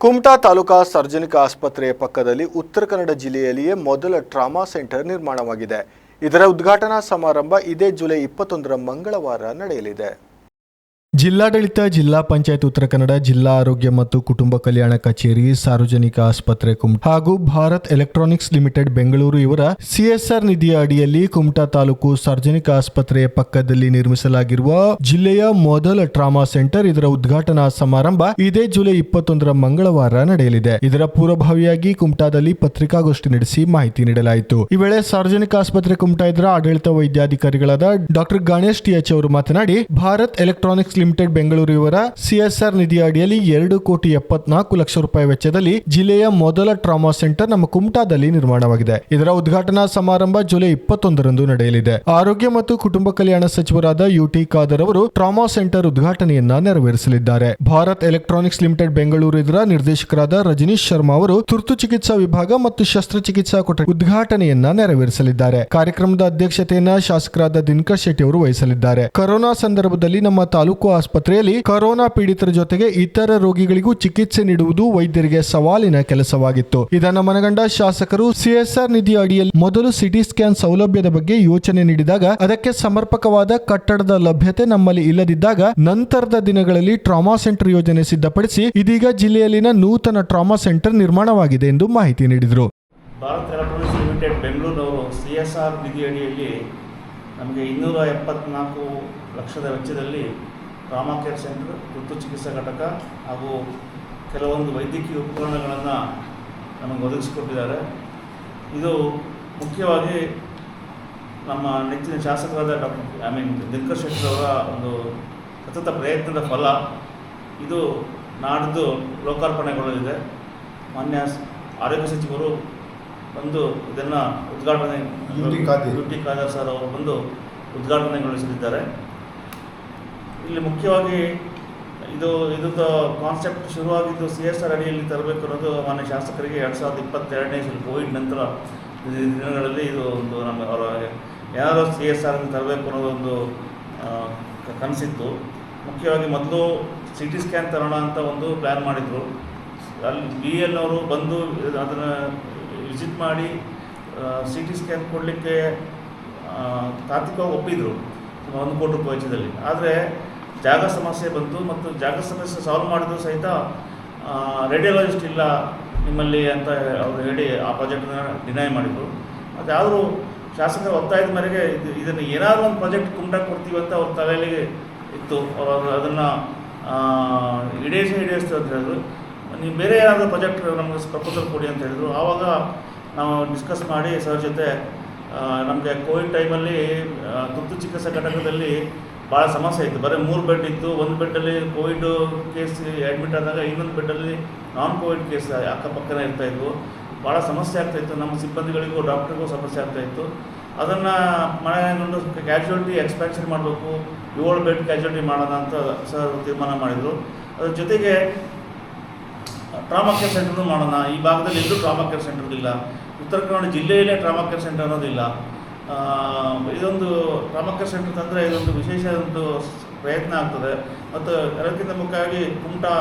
ಕುಮಟಾ ತಾಲೂಕಾ ಸಾರ್ವಜನಿಕ ಆಸ್ಪತ್ರೆಯ ಪಕ್ಕದಲ್ಲಿ ಉತ್ತರ ಕನ್ನಡ ಜಿಲ್ಲೆಯಲ್ಲಿಯೇ ಮೊದಲ ಟ್ರಾಮಾ ಸೆಂಟರ್ ನಿರ್ಮಾಣವಾಗಿದೆ. ಇದರ ಉದ್ಘಾಟನಾ ಸಮಾರಂಭ ಇದೇ ಜುಲೈ 21ರ ಮಂಗಳವಾರ ನಡೆಯಲಿದೆ. ಜಿಲ್ಲಾಡಳಿತ, ಜಿಲ್ಲಾ ಪಂಚಾಯತ್ ಉತ್ತರ ಕನ್ನಡ, ಜಿಲ್ಲಾ ಆರೋಗ್ಯ ಮತ್ತು ಕುಟುಂಬ ಕಲ್ಯಾಣ ಕಚೇರಿ, ಸಾರ್ವಜನಿಕ ಆಸ್ಪತ್ರೆ ಕುಮಟಾ ಹಾಗೂ ಭಾರತ್ ಎಲೆಕ್ಟ್ರಾನಿಕ್ಸ್ ಲಿಮಿಟೆಡ್ ಬೆಂಗಳೂರು ಇವರ ಸಿಎಸ್ಆರ್ ನಿಧಿಯ ಅಡಿಯಲ್ಲಿ ಕುಮಟಾ ತಾಲೂಕು ಸಾರ್ವಜನಿಕ ಆಸ್ಪತ್ರೆಯ ಪಕ್ಕದಲ್ಲಿ ನಿರ್ಮಿಸಲಾಗಿರುವ ಜಿಲ್ಲೆಯ ಮೊದಲ ಟ್ರಾಮಾ ಸೆಂಟರ್ ಇದರ ಉದ್ಘಾಟನಾ ಸಮಾರಂಭ ಇದೇ ಜುಲೈ 21ರ ಮಂಗಳವಾರ ನಡೆಯಲಿದೆ. ಇದರ ಪೂರ್ವಭಾವಿಯಾಗಿ ಕುಮಟಾದಲ್ಲಿ ಪತ್ರಿಕಾಗೋಷ್ಠಿ ನಡೆಸಿ ಮಾಹಿತಿ ನೀಡಲಾಯಿತು. ಈ ವೇಳೆ ಸಾರ್ವಜನಿಕ ಆಸ್ಪತ್ರೆ ಕುಮಟಾ ಇದರ ಆಡಳಿತ ವೈದ್ಯಾಧಿಕಾರಿಗಳಾದ ಡಾಕ್ಟರ್ ಗಣೇಶ್ ಟಿ.ಎಚ್. ಅವರು ಮಾತನಾಡಿ, ಭಾರತ್ ಎಲೆಕ್ಟ್ರಾನಿಕ್ಸ್ ಲಿಮಿಟೆಡ್ ಬೆಂಗಳೂರು ಇವರ ಸಿಎಸ್ಆರ್ ನಿಧಿಯ ಅಡಿಯಲ್ಲಿ 2,74,00,000 ವೆಚ್ಚದಲ್ಲಿ ಜಿಲ್ಲೆಯ ಮೊದಲ ಟ್ರಾಮಾ ಸೆಂಟರ್ ನಮ್ಮ ಕುಮಟಾದಲ್ಲಿ ನಿರ್ಮಾಣವಾಗಿದೆ. ಇದರ ಉದ್ಘಾಟನಾ ಸಮಾರಂಭ ಜುಲೈ 21ರಂದು ನಡೆಯಲಿದೆ. ಆರೋಗ್ಯ ಮತ್ತು ಕುಟುಂಬ ಕಲ್ಯಾಣ ಸಚಿವರಾದ ಯುಟಿ ಖಾದರ್ ಅವರು ಟ್ರಾಮಾ ಸೆಂಟರ್ ಉದ್ಘಾಟನೆಯನ್ನ ನೆರವೇರಿಸಲಿದ್ದಾರೆ. ಭಾರತ್ ಎಲೆಕ್ಟ್ರಾನಿಕ್ಸ್ ಲಿಮಿಟೆಡ್ ಬೆಂಗಳೂರು ಇದರ ನಿರ್ದೇಶಕರಾದ ರಜನೀಶ್ ಶರ್ಮಾ ಅವರು ತುರ್ತು ಚಿಕಿತ್ಸಾ ವಿಭಾಗ ಮತ್ತು ಶಸ್ತ್ರಚಿಕಿತ್ಸಾ ಕೊಠಡಿ ಉದ್ಘಾಟನೆಯನ್ನ ನೆರವೇರಿಸಲಿದ್ದಾರೆ. ಕಾರ್ಯಕ್ರಮದ ಅಧ್ಯಕ್ಷತೆಯನ್ನ ಶಾಸಕರಾದ ದಿನಕರ್ ಶೆಟ್ಟಿ ಅವರು ವಹಿಸಲಿದ್ದಾರೆ. ಕೊರೋನಾ ಸಂದರ್ಭದಲ್ಲಿ ನಮ್ಮ ತಾಲೂಕು ಆಸ್ಪತ್ರೆಯಲ್ಲಿ ಕೊರೋನಾ ಪೀಡಿತರ ಜೊತೆಗೆ ಇತರ ರೋಗಿಗಳಿಗೂ ಚಿಕಿತ್ಸೆ ನೀಡುವುದು ವೈದ್ಯರಿಗೆ ಸವಾಲಿನ ಕೆಲಸವಾಗಿತ್ತು. ಇದನ್ನು ಮನಗಂಡ ಶಾಸಕರು ಸಿಎಸ್ಆರ್ ನಿಧಿಯ ಅಡಿಯಲ್ಲಿ ಮೊದಲು ಸಿಟಿ ಸ್ಕ್ಯಾನ್ ಸೌಲಭ್ಯದ ಬಗ್ಗೆ ಯೋಚನೆ ನೀಡಿದಾಗ ಅದಕ್ಕೆ ಸಮರ್ಪಕವಾದ ಕಟ್ಟಡದ ಲಭ್ಯತೆ ನಮ್ಮಲ್ಲಿ ಇಲ್ಲದಿದ್ದಾಗ ನಂತರದ ದಿನಗಳಲ್ಲಿ ಟ್ರಾಮಾ ಸೆಂಟರ್ ಯೋಜನೆ ಸಿದ್ಧಪಡಿಸಿ ಇದೀಗ ಜಿಲ್ಲೆಯಲ್ಲಿನ ನೂತನ ಟ್ರಾಮಾ ಸೆಂಟರ್ ನಿರ್ಮಾಣವಾಗಿದೆ ಎಂದು ಮಾಹಿತಿ ನೀಡಿದರು. ಭಾರತ್ ಎಲೆಕ್ಟ್ರಾನಿಕ್ಸ್ ಲಿಮಿಟೆಡ್ ಬೆಂಗಳೂರವರು ಸಿಎಸ್ಆರ್ ನಿಧಿ ಅಡಿಯಲ್ಲಿ ನಮಗೆ 274 ಲಕ್ಷದ ವೆಚ್ಚದಲ್ಲಿ ಟ್ರಾಮಾ ಕೇರ್ ಸೆಂಟರ್, ತುರ್ತು ಚಿಕಿತ್ಸಾ ಘಟಕ ಹಾಗೂ ಕೆಲವೊಂದು ವೈದ್ಯಕೀಯ ಉಪಕರಣಗಳನ್ನು ನಮಗೆ ಒದಗಿಸಿಕೊಟ್ಟಿದ್ದಾರೆ. ಇದು ಮುಖ್ಯವಾಗಿ ನಮ್ಮ ನೆಚ್ಚಿನ ಶಾಸಕರಾದ ದಿನಕರ್ ಶೆಟ್ಟಿ ಅವರ ಒಂದು ಸತತ ಪ್ರಯತ್ನದ ಫಲ. ಇದು ನಾಡಿದ್ದು ಲೋಕಾರ್ಪಣೆಗೊಳ್ಳಲಿದೆ. ಮಾನ್ಯ ಆರೋಗ್ಯ ಸಚಿವರು ಬಂದು ಇದನ್ನು ಉದ್ಘಾಟನೆ ಯುಟಿ ಖಾದರ್ ಸರ್ ಅವರು ಬಂದು ಉದ್ಘಾಟನೆಗೊಳಿಸಲಿದ್ದಾರೆ. ಇಲ್ಲಿ ಮುಖ್ಯವಾಗಿ ಇದ್ರದ್ದು ಕಾನ್ಸೆಪ್ಟ್ ಶುರುವಾಗಿದ್ದು ಸಿಎಸ್ಆರ್ ಅಡಿಯಲ್ಲಿ ತರಬೇಕು ಅನ್ನೋದು ಮಾನ್ಯ ಶಾಸಕರಿಗೆ 2022 ಕೋವಿಡ್ ನಂತರ ದಿನಗಳಲ್ಲಿ ಇದು ಒಂದು ಅವರ ಏನಾದರೂ ಸಿಎಸ್ಆರ್ ತರಬೇಕು ಅನ್ನೋದೊಂದು ಕನಸಿತ್ತು. ಮುಖ್ಯವಾಗಿ ಮೊದಲು ಸಿಟಿ ಸ್ಕ್ಯಾನ್ ತರೋಣ ಅಂತ ಒಂದು ಪ್ಲ್ಯಾನ್ ಮಾಡಿದರು. ಅಲ್ಲಿ BL ಅವರು ಬಂದು ಅದನ್ನು ವಿಸಿಟ್ ಮಾಡಿ ಸಿಟಿ ಸ್ಕ್ಯಾನ್ ಕೊಡಲಿಕ್ಕೆ ತಾತ್ವಿಕವಾಗಿ ಒಪ್ಪಿದರು 1 ಕೋಟಿ ರೂಪಾಯಿ ವೆಚ್ಚದಲ್ಲಿ. ಆದರೆ ಜಾಗ ಸಮಸ್ಯೆ ಬಂತು ಮತ್ತು ಜಾಗ ಸಮಸ್ಯೆ ಸಾಲ್ವ್ ಮಾಡಿದ್ರು ಸಹಿತ ರೇಡಿಯಾಲಜಿಸ್ಟ್ ಇಲ್ಲ ನಿಮ್ಮಲ್ಲಿ ಅಂತ ಅವರು ಹೇಳಿ ಆ ಪ್ರಾಜೆಕ್ಟನ್ನು ಡಿನೈ ಮಾಡಿದರು. ಮತ್ತು ಯಾರು ಶಾಸಕರ ಒತ್ತಾಯದ ಮೇರೆಗೆ ಇದನ್ನು ಏನಾದರೂ ಒಂದು ಪ್ರಾಜೆಕ್ಟ್ ಕುಮಟಾ ಕೊಡ್ತೀವಿ ಅಂತ ಅವ್ರ ತಲೆಯಲ್ಲಿ ಇತ್ತು. ಅವರು ಅದನ್ನು ಈಡೇರಿಸ್ತೀವಿ ಅಂತ ಹೇಳಿದ್ರು. ನೀವು ಬೇರೆ ಏನಾದರೂ ಪ್ರಾಜೆಕ್ಟ್ ನಮಗೆ ಪ್ರಪೋಸಲ್ ಕೊಡಿ ಅಂತ ಹೇಳಿದರು. ಆವಾಗ ನಾವು ಡಿಸ್ಕಸ್ ಮಾಡಿ ಸರ್ ಜೊತೆ ನಮಗೆ ಕೋವಿಡ್ ಟೈಮಲ್ಲಿ ತುರ್ತು ಚಿಕಿತ್ಸಾ ಘಟಕದಲ್ಲಿ ಭಾಳ ಸಮಸ್ಯೆ ಇತ್ತು. ಬರೀ 3 ಬೆಡ್ ಇತ್ತು. 1 ಬೆಡ್ಡಲ್ಲಿ ಕೋವಿಡ್ ಕೇಸ್ ಅಡ್ಮಿಟ್ ಆದಾಗ ಇನ್ನೊಂದು ಬೆಡ್ಡಲ್ಲಿ ನಾನ್ ಕೋವಿಡ್ ಕೇಸ್ ಅಕ್ಕಪಕ್ಕನೇ ಇರ್ತಾಯಿದ್ವು. ಭಾಳ ಸಮಸ್ಯೆ ಆಗ್ತಾಯಿತ್ತು. ನಮ್ಮ ಸಿಬ್ಬಂದಿಗಳಿಗೂ ಡಾಕ್ಟ್ರಿಗೂ ಸಮಸ್ಯೆ ಆಗ್ತಾಯಿತ್ತು. ಅದನ್ನು ಮನೆಗೊಂಡು ಕ್ಯಾಶುಯಾಲಿಟಿ ಎಕ್ಸ್ಪ್ಯಾನ್ಷನ್ ಮಾಡಬೇಕು, 7 ಬೆಡ್ ಕ್ಯಾಶುಯಾಲಿಟಿ ಮಾಡೋಣ ಅಂತ ಸರ್ ತೀರ್ಮಾನ ಮಾಡಿದರು. ಅದ್ರ ಜೊತೆಗೆ ಟ್ರಾಮಾ ಕೇರ್ ಸೆಂಟರ್ನು ಮಾಡೋಣ. ಈ ಭಾಗದಲ್ಲಿ ಎಲ್ಲೂ ಟ್ರಾಮಾ ಕೇರ್ ಸೆಂಟರ್ ಇಲ್ಲ. ಉತ್ತರ ಕನ್ನಡ ಜಿಲ್ಲೆಯಲ್ಲೇ ಟ್ರಾಮಾ ಕೇರ್ ಸೆಂಟರ್ ಅನ್ನೋದಿಲ್ಲ. ಇದೊಂದು ಟ್ರಾಮಾ ಕೇರ್ ಸೆಂಟರ್ ತಂದರೆ ಇದೊಂದು ವಿಶೇಷ ಒಂದು ಪ್ರಯತ್ನ ಆಗ್ತದೆ. ಮತ್ತು ಎಲ್ಲಕ್ಕಿಂತ ಮುಖ್ಯವಾಗಿ ಕುಮಟಾ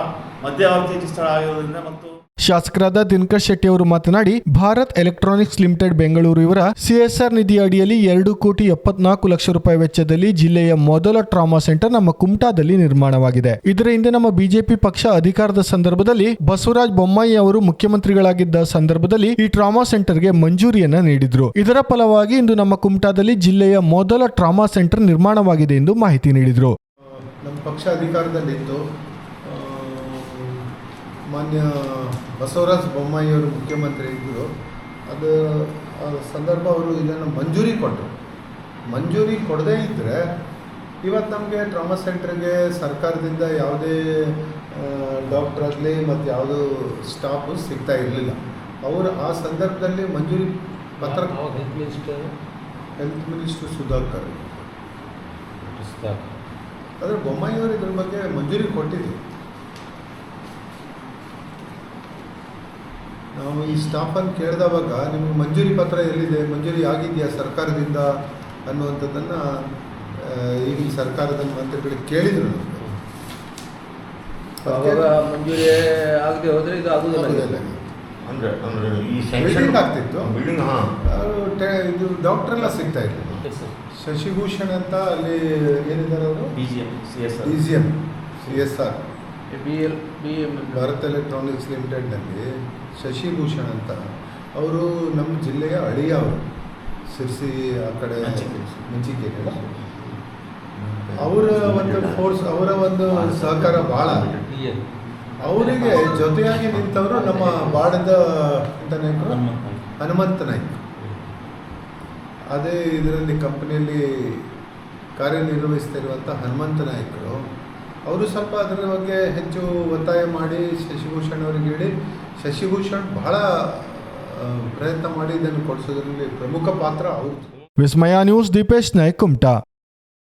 ಮಧ್ಯವರ್ತಿ ಸ್ಥಳ ಆಗಿರೋದ್ರಿಂದ ಮತ್ತು ಶಾಸಕರಾದ ದಿನಕರ್ ಶೆಟ್ಟಿ ಅವರು ಮಾತನಾಡಿ, ಭಾರತ್ ಎಲೆಕ್ಟ್ರಾನಿಕ್ಸ್ ಲಿಮಿಟೆಡ್ ಬೆಂಗಳೂರು ಇವರ ಸಿಎಸ್ಆರ್ ನಿಧಿಯ ಅಡಿಯಲ್ಲಿ 2,74,00,000 ವೆಚ್ಚದಲ್ಲಿ ಜಿಲ್ಲೆಯ ಮೊದಲ ಟ್ರಾಮಾ ಸೆಂಟರ್ ನಮ್ಮ ಕುಮಟಾದಲ್ಲಿ ನಿರ್ಮಾಣವಾಗಿದೆ. ಇದರ ಹಿಂದೆ ನಮ್ಮ ಬಿಜೆಪಿ ಪಕ್ಷ ಅಧಿಕಾರದ ಸಂದರ್ಭದಲ್ಲಿ ಬಸವರಾಜ ಬೊಮ್ಮಾಯಿ ಅವರು ಮುಖ್ಯಮಂತ್ರಿಗಳಾಗಿದ್ದ ಸಂದರ್ಭದಲ್ಲಿ ಈ ಟ್ರಾಮಾ ಸೆಂಟರ್ಗೆ ಮಂಜೂರಿಯನ್ನ ನೀಡಿದ್ರು. ಇದರ ಫಲವಾಗಿ ಇಂದು ನಮ್ಮ ಕುಮಟಾದಲ್ಲಿ ಜಿಲ್ಲೆಯ ಮೊದಲ ಟ್ರಾಮಾ ಸೆಂಟರ್ ನಿರ್ಮಾಣವಾಗಿದೆ ಎಂದು ಮಾಹಿತಿ ನೀಡಿದರು. ನಮ್ಮ ಪಕ್ಷ ಅಧಿಕಾರದಲ್ಲಿತ್ತು. ಮಾನ್ಯ ಬಸವರಾಜ ಬೊಮ್ಮಾಯಿಯವರು ಮುಖ್ಯಮಂತ್ರಿ ಇದ್ದರು. ಅದು ಸಂದರ್ಭ ಅವರು ಇದನ್ನು ಮಂಜೂರಿ ಕೊಟ್ಟರು. ಮಂಜೂರಿ ಕೊಡದೇ ಇದ್ದರೆ ಇವತ್ತು ನಮಗೆ ಟ್ರಾಮಾ ಸೆಂಟ್ರಿಗೆ ಸರ್ಕಾರದಿಂದ ಯಾವುದೇ ಡಾಕ್ಟ್ರ್ ಆಗಲಿ ಮತ್ತು ಯಾವುದೂ ಸ್ಟಾಫು ಸಿಗ್ತಾ ಇರಲಿಲ್ಲ. ಅವರು ಆ ಸಂದರ್ಭದಲ್ಲಿ ಮಂಜೂರಿ ಪತ್ರ ಹೆಲ್ತ್ ಮಿನಿಸ್ಟರ್ ಸುಧಾಕರ್ ಆದರೆ ಬೊಮ್ಮಾಯಿಯವರು ಇದ್ರ ಬಗ್ಗೆ ಮಂಜೂರಿ ಕೊಟ್ಟಿದ್ದರು. ನಾವು ಈ ಸ್ಟಾಫನ್ನು ಕೇಳಿದವಾಗ ನಿಮಗೆ ಮಂಜೂರಿ ಪತ್ರ ಎಲ್ಲಿದೆ, ಮಂಜೂರಿ ಆಗಿದೆಯಾ ಸರ್ಕಾರದಿಂದ ಅನ್ನುವಂಥದ್ದನ್ನು ಈಗಿನ ಸರ್ಕಾರದ ಮಂತ್ರಿಗಳಿಗೆ ಕೇಳಿದರು. ಅವಾಗ ಮಂಜೂರಿ ಆಗದೆ ಹೋದರೆ ಇದು ಆಗೋದಿಲ್ಲ. ಆಗೋದಿಲ್ಲ. ಅಂದ್ರೆ ಈ ಬಿಲ್ಡಿಂಗ್ ಆಗ್ತಿತ್ತು. ಬಿಲ್ಡಿಂಗ್ ಇದು ಡಾಕ್ಟರ್ ಎಲ್ಲ ಸಿಗ್ತಾ ಇದ್ರು. Yes sir. ಶಶಿಭೂಷಣ್ ಅಂತ ಅಲ್ಲಿ ಏನಿದ್ದಾರೆ ಅವರು BGM CSR. ECM CSR BM Bharat Electronics ಲಿಮಿಟೆಡ್ನಲ್ಲಿ ಶಶಿಭೂಷಣ್ ಅಂತ ಅವರು ನಮ್ಮ ಜಿಲ್ಲೆಯ ಅಳಿಯ ಅವರು ಸಿರ್ಸಿ ಆ ಕಡೆ ಮಂಚಿಕೇರಿ ಅವರ ಒಂದು ಫೋರ್ಸ್ ಅವರ ಒಂದು ಸಹಕಾರ ಭಾಳ ಅವರಿಗೆ ಜೊತೆಯಾಗಿ ನಿಂತವರು ನಮ್ಮ ಬಾಡದ ಅಂತ ನಾಯಕರು ಹನುಮಂತ ನಾಯ್ಕ. ಅದೇ ಇದರಲ್ಲಿ ಕಂಪನಿಯಲ್ಲಿ ಕಾರ್ಯನಿರ್ವಹಿಸ್ತಾ ಇರುವಂಥ ಹನುಮಂತ ನಾಯ್ಕರು ಅವರು ಸ್ವಲ್ಪ ಅದರ ಬಗ್ಗೆ ಹೆಚ್ಚು ಒತ್ತಾಯ ಮಾಡಿ ಶಶಿಭೂಷಣ್ ಅವರಿಗೆ ಹೇಳಿ ಶಶಿಭೂಷಣ್ ಬಹಳ ಪ್ರಯತ್ನ ಮಾಡಿ ಇದನ್ನು ಕೊಡಿಸೋದ್ರಲ್ಲಿ ಪ್ರಮುಖ ಪಾತ್ರ ಅವ್ರದ್ದು. ವಿಸ್ಮಯ ನ್ಯೂಸ್, ದೀಪೇಶ್ ನಾಯ್ಕ್, ಕುಮಟಾ.